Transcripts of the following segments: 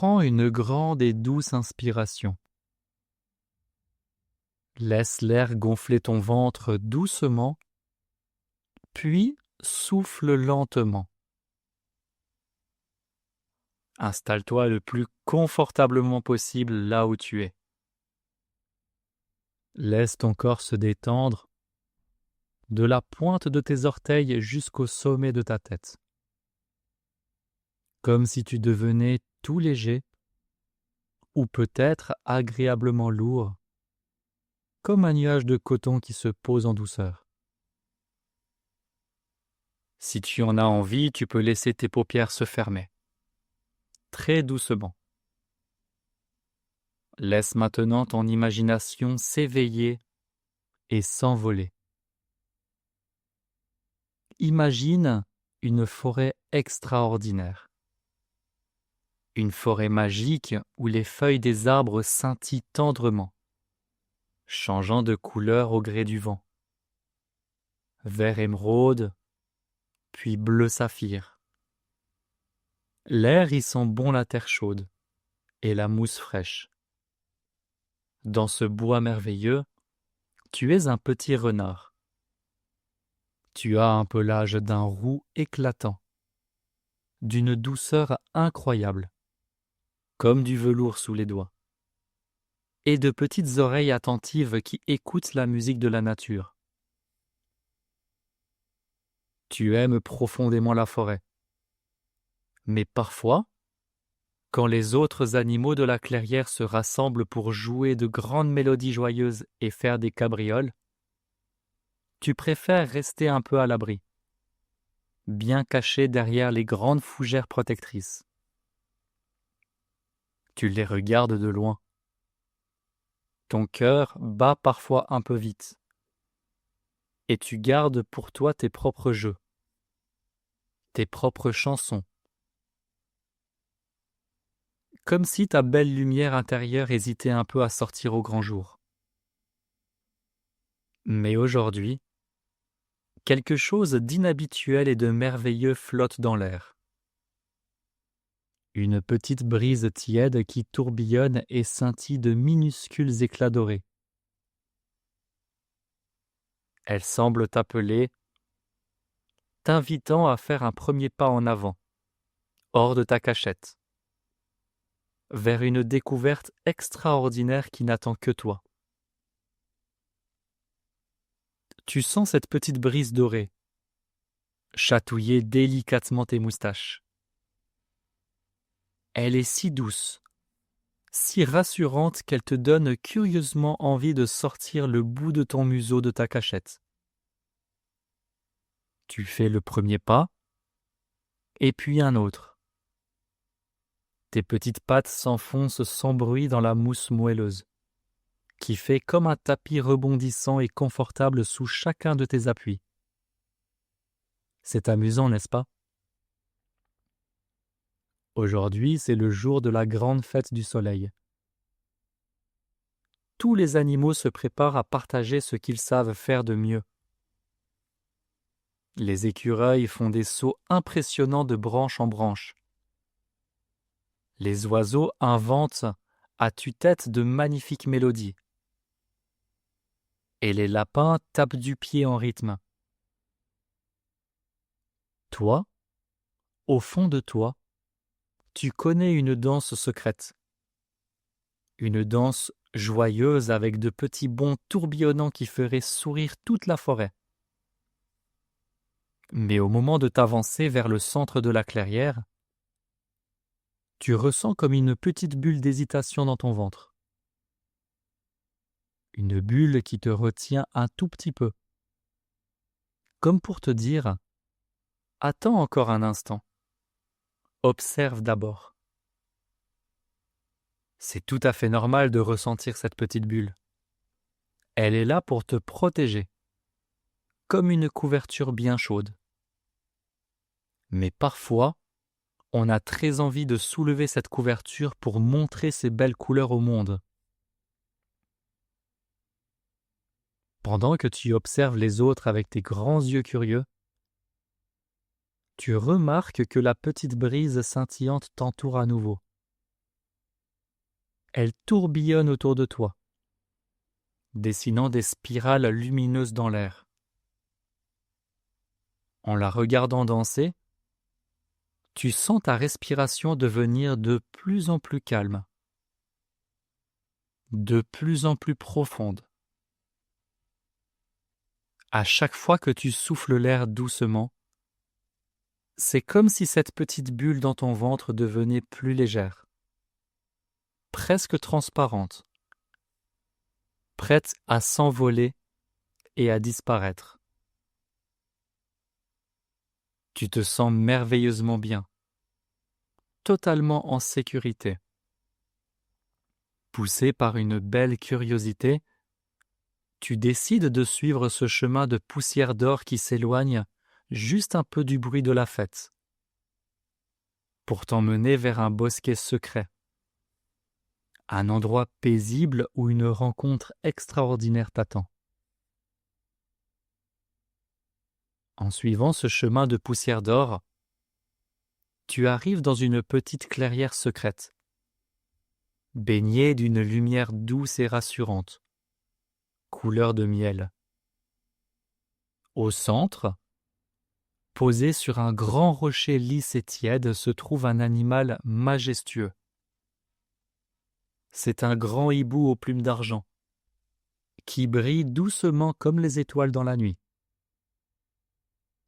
Prends une grande et douce inspiration. Laisse l'air gonfler ton ventre doucement, puis souffle lentement. Installe-toi le plus confortablement possible là où tu es. Laisse ton corps se détendre de la pointe de tes orteils jusqu'au sommet de ta tête. Comme si tu devenais tout léger ou peut-être agréablement lourd, comme un nuage de coton qui se pose en douceur. Si tu en as envie, tu peux laisser tes paupières se fermer, très doucement. Laisse maintenant ton imagination s'éveiller et s'envoler. Imagine une forêt extraordinaire. Une forêt magique où les feuilles des arbres scintillent tendrement, changeant de couleur au gré du vent. Vert émeraude, puis bleu saphir. L'air y sent bon la terre chaude et la mousse fraîche. Dans ce bois merveilleux, tu es un petit renard. Tu as un pelage d'un roux éclatant, d'une douceur incroyable, comme du velours sous les doigts, et de petites oreilles attentives qui écoutent la musique de la nature. Tu aimes profondément la forêt. Mais parfois, quand les autres animaux de la clairière se rassemblent pour jouer de grandes mélodies joyeuses et faire des cabrioles, tu préfères rester un peu à l'abri, bien caché derrière les grandes fougères protectrices. Tu les regardes de loin. Ton cœur bat parfois un peu vite. Et tu gardes pour toi tes propres jeux, tes propres chansons. Comme si ta belle lumière intérieure hésitait un peu à sortir au grand jour. Mais aujourd'hui, quelque chose d'inhabituel et de merveilleux flotte dans l'air. Une petite brise tiède qui tourbillonne et scintille de minuscules éclats dorés. Elle semble t'appeler, t'invitant à faire un premier pas en avant, hors de ta cachette, vers une découverte extraordinaire qui n'attend que toi. Tu sens cette petite brise dorée, chatouiller délicatement tes moustaches. Elle est si douce, si rassurante qu'elle te donne curieusement envie de sortir le bout de ton museau de ta cachette. Tu fais le premier pas, et puis un autre. Tes petites pattes s'enfoncent sans bruit dans la mousse moelleuse, qui fait comme un tapis rebondissant et confortable sous chacun de tes appuis. C'est amusant, n'est-ce pas? Aujourd'hui, c'est le jour de la grande fête du soleil. Tous les animaux se préparent à partager ce qu'ils savent faire de mieux. Les écureuils font des sauts impressionnants de branche en branche. Les oiseaux inventent à tue-tête de magnifiques mélodies. Et les lapins tapent du pied en rythme. Toi, au fond de toi, tu connais une danse secrète. Une danse joyeuse avec de petits bonds tourbillonnants qui feraient sourire toute la forêt. Mais au moment de t'avancer vers le centre de la clairière, tu ressens comme une petite bulle d'hésitation dans ton ventre. Une bulle qui te retient un tout petit peu. Comme pour te dire « Attends encore un instant. Observe d'abord. » C'est tout à fait normal de ressentir cette petite bulle. Elle est là pour te protéger, comme une couverture bien chaude. Mais parfois, on a très envie de soulever cette couverture pour montrer ses belles couleurs au monde. Pendant que tu observes les autres avec tes grands yeux curieux, tu remarques que la petite brise scintillante t'entoure à nouveau. Elle tourbillonne autour de toi, dessinant des spirales lumineuses dans l'air. En la regardant danser, tu sens ta respiration devenir de plus en plus calme, de plus en plus profonde. À chaque fois que tu souffles l'air doucement, c'est comme si cette petite bulle dans ton ventre devenait plus légère, presque transparente, prête à s'envoler et à disparaître. Tu te sens merveilleusement bien, totalement en sécurité. Poussé par une belle curiosité, tu décides de suivre ce chemin de poussière d'or qui s'éloigne juste un peu du bruit de la fête, pour t'emmener vers un bosquet secret, un endroit paisible où une rencontre extraordinaire t'attend. En suivant ce chemin de poussière d'or, tu arrives dans une petite clairière secrète, baignée d'une lumière douce et rassurante, couleur de miel. Au centre, posé sur un grand rocher lisse et tiède, se trouve un animal majestueux. C'est un grand hibou aux plumes d'argent, qui brille doucement comme les étoiles dans la nuit.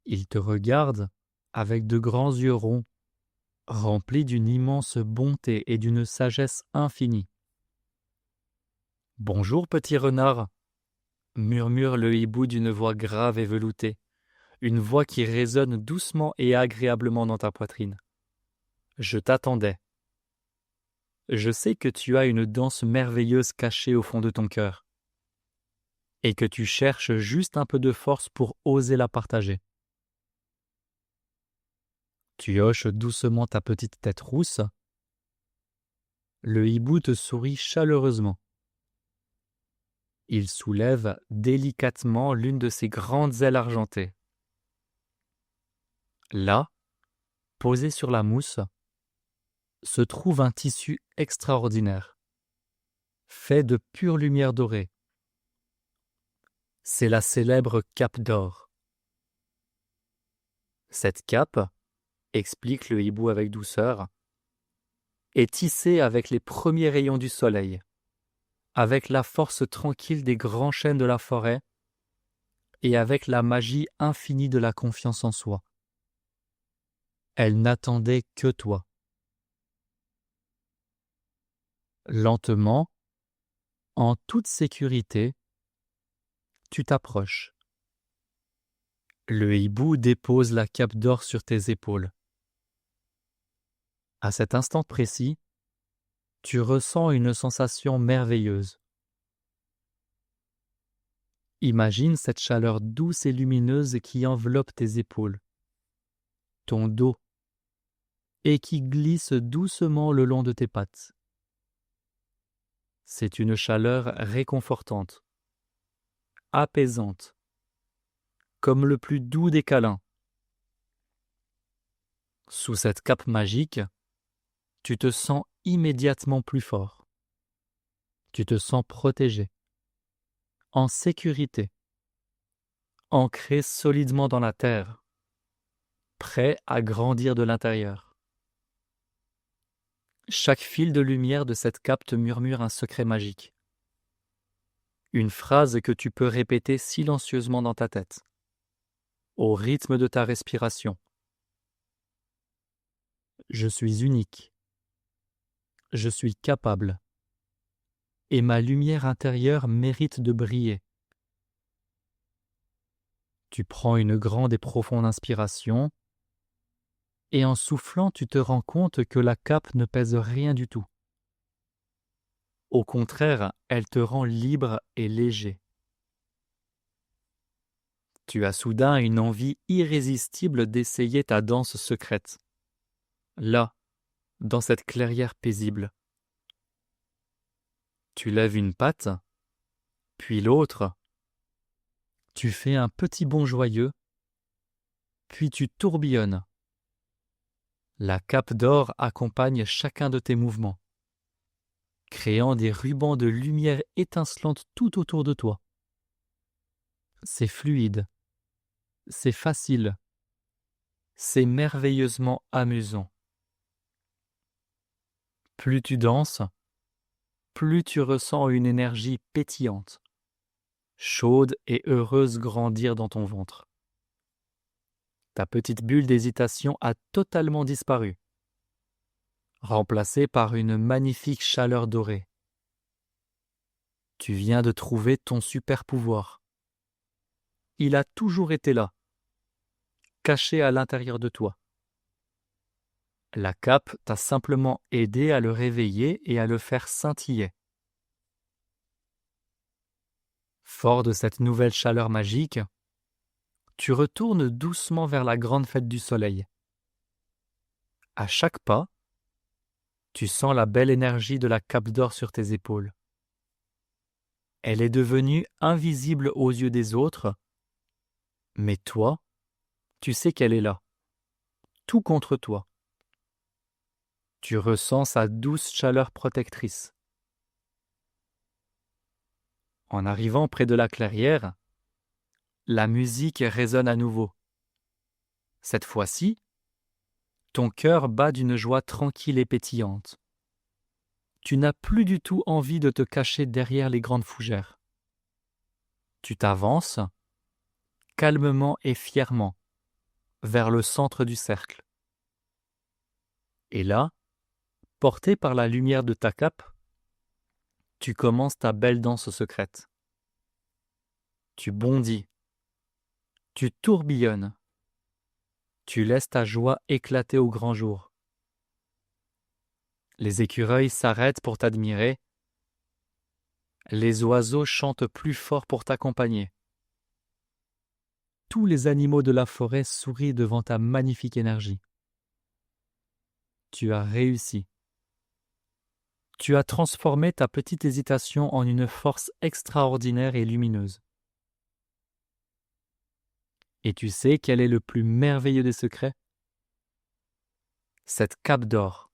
Il te regarde avec de grands yeux ronds, remplis d'une immense bonté et d'une sagesse infinie. « Bonjour, petit renard !» murmure le hibou d'une voix grave et veloutée, une voix qui résonne doucement et agréablement dans ta poitrine. « Je t'attendais. Je sais que tu as une danse merveilleuse cachée au fond de ton cœur, et que tu cherches juste un peu de force pour oser la partager. » Tu hoches doucement ta petite tête rousse. Le hibou te sourit chaleureusement. Il soulève délicatement l'une de ses grandes ailes argentées. Là, posé sur la mousse, se trouve un tissu extraordinaire, fait de pure lumière dorée. C'est la célèbre cape d'or. Cette cape, explique le hibou avec douceur, est tissée avec les premiers rayons du soleil, avec la force tranquille des grands chênes de la forêt et avec la magie infinie de la confiance en soi. Elle n'attendait que toi. Lentement, en toute sécurité, tu t'approches. Le hibou dépose la cape d'or sur tes épaules. À cet instant précis, tu ressens une sensation merveilleuse. Imagine cette chaleur douce et lumineuse qui enveloppe tes épaules, ton dos, et qui glisse doucement le long de tes pattes. C'est une chaleur réconfortante, apaisante, comme le plus doux des câlins. Sous cette cape magique, tu te sens immédiatement plus fort. Tu te sens protégé, en sécurité, ancré solidement dans la terre, prêt à grandir de l'intérieur. Chaque fil de lumière de cette cape te murmure un secret magique. Une phrase que tu peux répéter silencieusement dans ta tête, au rythme de ta respiration. Je suis unique. Je suis capable. Et ma lumière intérieure mérite de briller. Tu prends une grande et profonde inspiration, et en soufflant, tu te rends compte que la cape ne pèse rien du tout. Au contraire, elle te rend libre et léger. Tu as soudain une envie irrésistible d'essayer ta danse secrète. Là, dans cette clairière paisible. Tu lèves une patte, puis l'autre. Tu fais un petit bond joyeux, puis tu tourbillonnes. La cape d'or accompagne chacun de tes mouvements. créant des rubans de lumière étincelante tout autour de toi. C'est fluide, c'est facile, c'est merveilleusement amusant. Plus tu danses, plus tu ressens une énergie pétillante, chaude et heureuse grandir dans ton ventre. Ta petite bulle d'hésitation a totalement disparu, remplacée par une magnifique chaleur dorée. Tu viens de trouver ton super pouvoir. Il a toujours été là, caché à l'intérieur de toi. La cape t'a simplement aidé à le réveiller et à le faire scintiller. Fort de cette nouvelle chaleur magique, tu retournes doucement vers la grande fête du soleil. À chaque pas, tu sens la belle énergie de la cape d'or sur tes épaules. Elle est devenue invisible aux yeux des autres, mais toi, tu sais qu'elle est là, tout contre toi. Tu ressens sa douce chaleur protectrice. En arrivant près de la clairière, la musique résonne à nouveau. Cette fois-ci, ton cœur bat d'une joie tranquille et pétillante. Tu n'as plus du tout envie de te cacher derrière les grandes fougères. Tu t'avances, calmement et fièrement, vers le centre du cercle. Et là, porté par la lumière de ta cape, tu commences ta belle danse secrète. Tu bondis, tu tourbillonnes, tu laisses ta joie éclater au grand jour. Les écureuils s'arrêtent pour t'admirer, les oiseaux chantent plus fort pour t'accompagner. Tous les animaux de la forêt sourient devant ta magnifique énergie. Tu as réussi. Tu as transformé ta petite hésitation en une force extraordinaire et lumineuse. Et tu sais quel est le plus merveilleux des secrets? Cette cape d'or,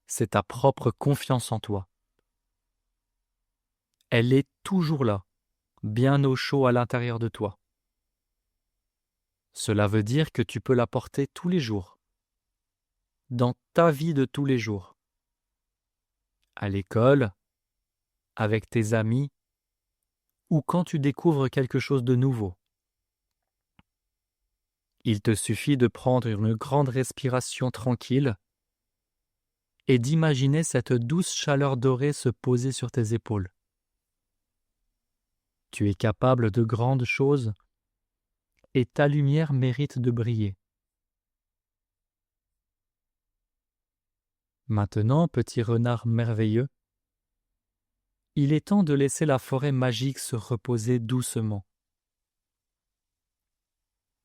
c'est ta propre confiance en toi. Elle est toujours là, bien au chaud à l'intérieur de toi. Cela veut dire que tu peux la porter tous les jours, dans ta vie de tous les jours, à l'école, avec tes amis, ou quand tu découvres quelque chose de nouveau. Il te suffit de prendre une grande respiration tranquille et d'imaginer cette douce chaleur dorée se poser sur tes épaules. Tu es capable de grandes choses et ta lumière mérite de briller. Maintenant, petit renard merveilleux, il est temps de laisser la forêt magique se reposer doucement.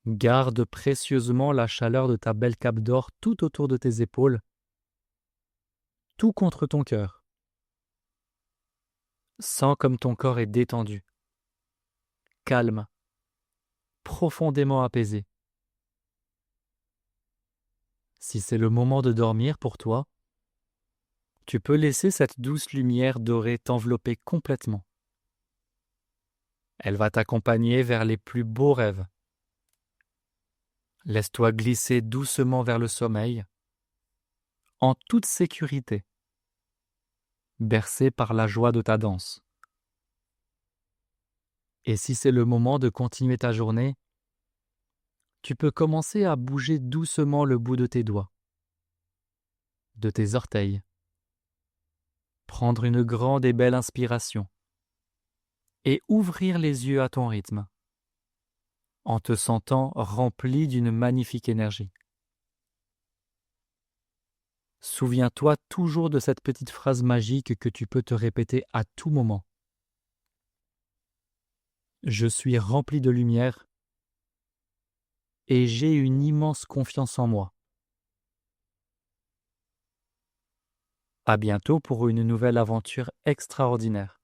Garde précieusement la chaleur de ta belle cape d'or tout autour de tes épaules, tout contre ton cœur. Sens comme ton corps est détendu, calme, profondément apaisé. Si c'est le moment de dormir pour toi, tu peux laisser cette douce lumière dorée t'envelopper complètement. Elle va t'accompagner vers les plus beaux rêves. Laisse-toi glisser doucement vers le sommeil, en toute sécurité, bercé par la joie de ta danse. Et si c'est le moment de continuer ta journée, tu peux commencer à bouger doucement le bout de tes doigts, de tes orteils, prendre une grande et belle inspiration et ouvrir les yeux à ton rythme, en te sentant rempli d'une magnifique énergie. Souviens-toi toujours de cette petite phrase magique que tu peux te répéter à tout moment. Je suis rempli de lumière et j'ai une immense confiance en moi. À bientôt pour une nouvelle aventure extraordinaire.